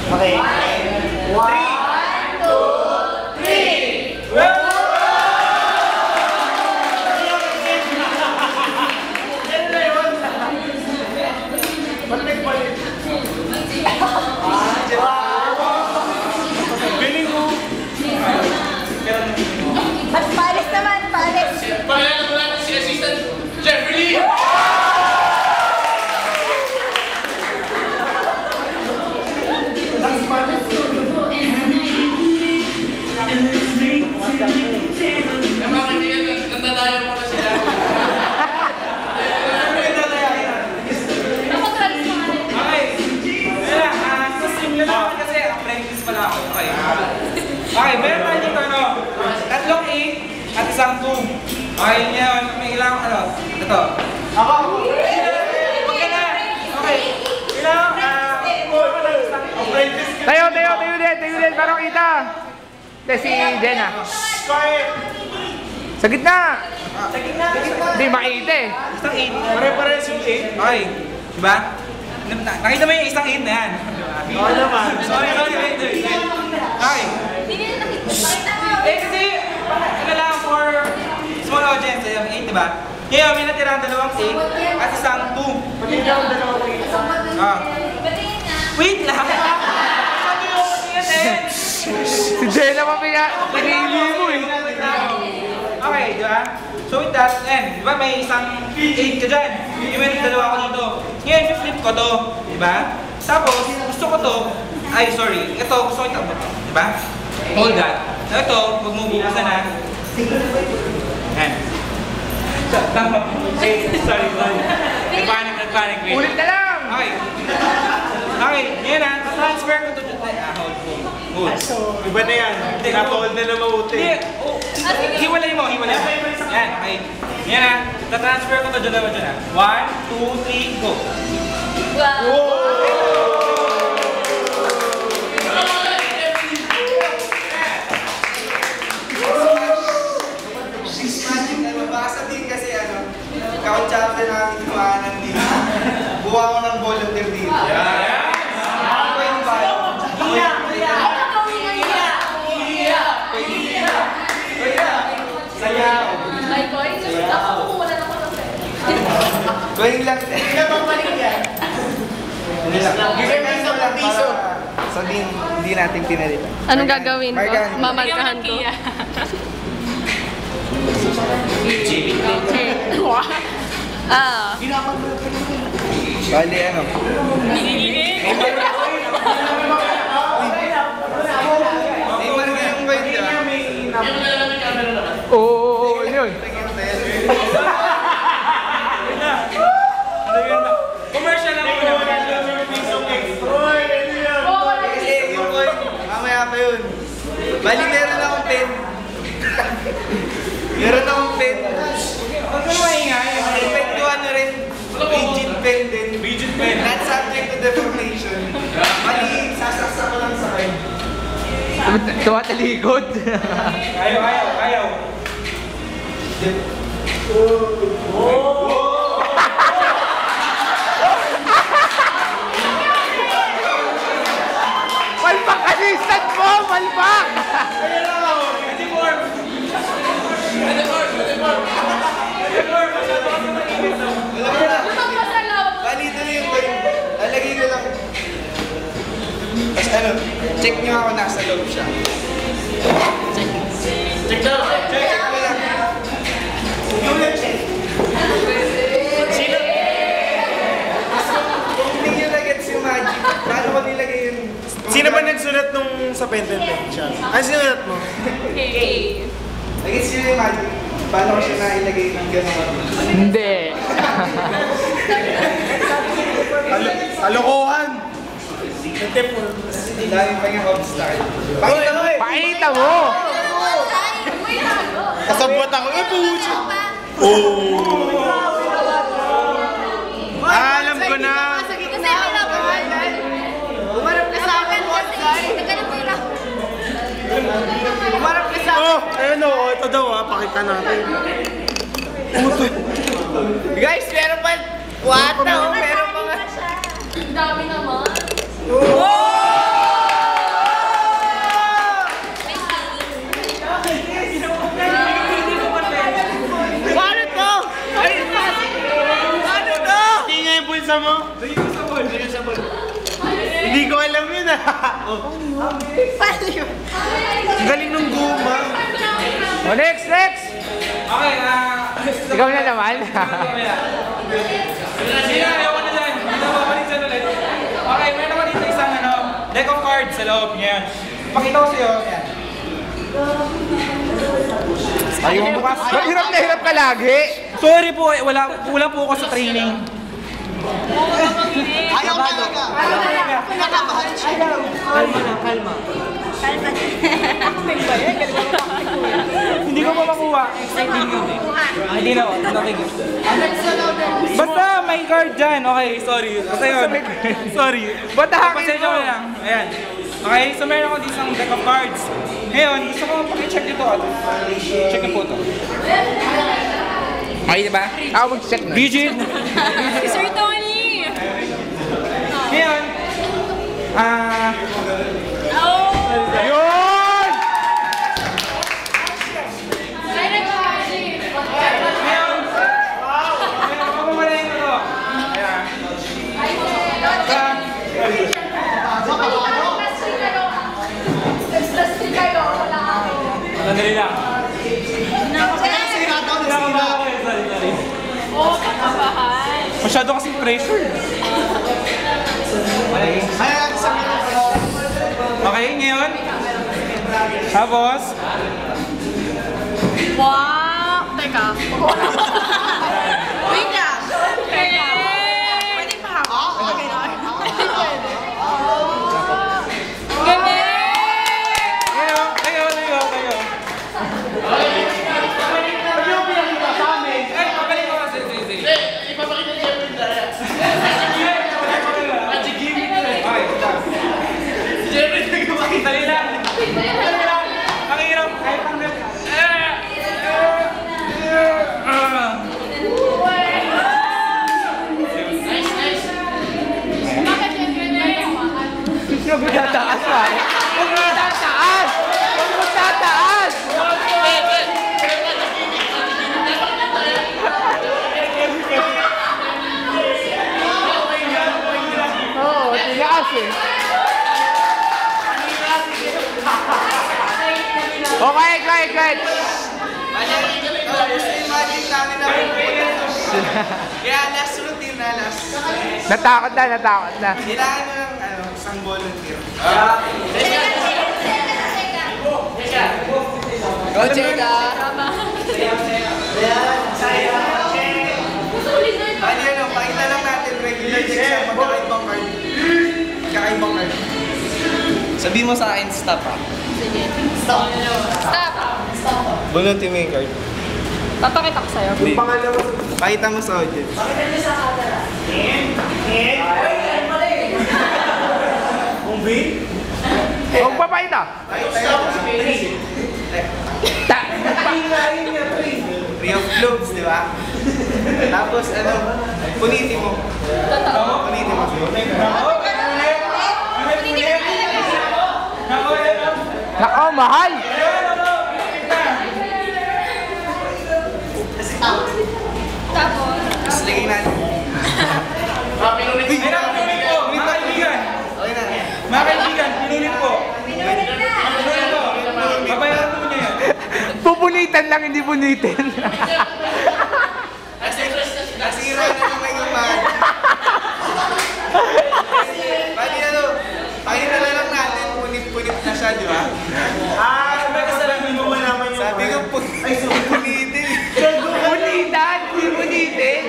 Okay. 1, 2, 3. Galing mo. Palis naman, palis. Pakilala mo natin si Assistant Jeffrey Lee. Okay, meron tayo dito tatlong 8 at isang 2. Okay, ngayon, may ilang ito. Ako! Huwag ka na! Okay, ilang, Tayo din, parang kita. Si Jenna. Sa gitna. Hindi makita eh. Isang 8. Pare-pares yung 8. Okay, diba? Nakita mo yung isang 8 na yan. Oo naman. Sorry, wait. Okay. Kasi, ano lang for small audience, yung 8, diba? Ngayon, may natirang dalawang 8 at isang 2. Pati yung dalawang 8. Wait lang! Sabi mo kasi yan Si Jenna pa pinag-iili mo eh. Okay, di ba? So with that, di ba may isang 8 ka dyan. Yung may dalawa ko dito. Ngayon, flip ko to. Di ba? Tapos, gusto ko to. Ay, sorry. Ito, gusto ko ito. Di ba? Hold that. So ito, pag mabukasan na. Yan. Tama. Sorry. Nagpanic. Ulit na lang. Okay. Okay, yan na. Transfer ko to dyan. Hold. Iba na yan. Tinatold na na mabuti. Hindi. Hiwalay mo. Yan, okay. Yan na. Na-transfer ko to dyan naman dyan. 1, 2, 3, go. Mabasa din kasi count chapter namin kumahanan dito. Buha ko ng volunteer dito. Ako yung bayo. Saya ako. Going lang. Hindi na pagbalik yan. Hindi lang. Giving me some piso. Sabihin, hindi natin pinalitan. Anong gagawin ko? Margahan. Mamarkahan ko. Bali May marga yung bait ka. Oo, yun. Commercial lang muna. Kasi yung coin, mamaya pa yun. Bali, meron akong pen. Meron akong pen. Huwag mo maingay. May pen ko rin. Rigid pen din. Rigid pen. Not subject to deformation. Bali, sasaksa ko lang sa pen. Tumatalikod. Ayaw. Malpak assistant mo! Malpak! Bali, ito na yung coin. Lalagay ko lang. Tapos check nyo ako nasa loob siya. Check mo lang. Kung hindi nyo na-gets yung magic, paano ko nilagay yung... Sino ba nagsulat nung sa pendant siya? Ano sinulat mo? Nag-gets nyo yung magic? Paano ko siya nailagay ng gano'n? Hindi. Kalokohan! Dahil pa yung obstacle. Pakita mo eh! Pakita mo! Kasabot ako. Pucho! Alam ko na! Kasi may laban. Umarap ka sa akin, nagganap ko lang. Umarap ka sa akin. Oh! Ayun o, ito daw pakita natin. Guys, meron pa... What? Meron mga... Ang dami naman. Oh! alam yun ah. Paano yun? Ang galing nung guma. O, next! Okay, Ikaw na naman. Sige, ayaw na dyan. Dito babalik sa ulit. Okay, meron ako dito isang deck of cards sa loob niya. Pakita ko sa'yo. Yan. Ayaw mo bukas. Ba't hirap na hirap ka lagi? Sorry po, wala po ako sa training. Ayaw talaga. Nakabahan siya. Kalma. Hindi ko pa makuha. Exciting yun eh. Hindi na ako. Basta may card dyan. Okay, sorry. Basta yun. Sorry. Ba't hakin Pasensya mo? ko lang. Ayan. Okay, so meron ako dito isang deck of cards. Ngayon, gusto ko paki-check dito. Check na po ito. Okay, diba? Ako mag-check na. Rigid. Si Sir Tony! Ngayon, Ayun! ngayon, mapapamalayin ko ito. Ayan. Sandali lang. Masyado kasing pressure. Okay, ngayon. Tapos, Wow! Teka. Wait lang. Pwede pa ako? Okay na. Galing! Tayo. Ay, pabalik ko kasi. Sige. Ipapakita niya yung daya. Okay, Jeffrey, nagpapakita. dali lang. Ang hirap. Kahit hanggang... Huwag mo tataas pa. Huwag mo tataas! Huwag mo tataas! Oo, tinaas eh. Okay, Clyde. Imagine namin na kaya last routine na last. Natakot na. Kailangan nyo ng isang volunteer. Go, Cheka! Pakita lang natin regular check sa magkakaibang card. Magkakaibang card. Sabi mo sa akin, stop ha. Stop! Volunteer mo yung card. Papakita ko sa'yo. Pakita mo sa audience. Huwag papayta. Free of globes, di ba? Tapos punitin mo. Punitin mo. Nako, mahal. Tapos lagay natin. Pinulit po. Mga kaibigan. Okay na. Mga kaibigan, pinulit po. Babayaran mo niya yan. Pupunitan lang, hindi punitin. Nasira na naman yung mag. Bali pakita na lang natin, punit-punit na siya, di ba? May kasalanan mo malaman yung Sabi ko, punitin. Punitan, hindi punitin.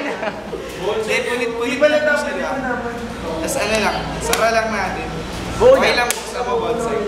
Hindi, punit-punit na siya, di ba? Tapos lang, sara lang natin. Okay lang sa mo bonsai.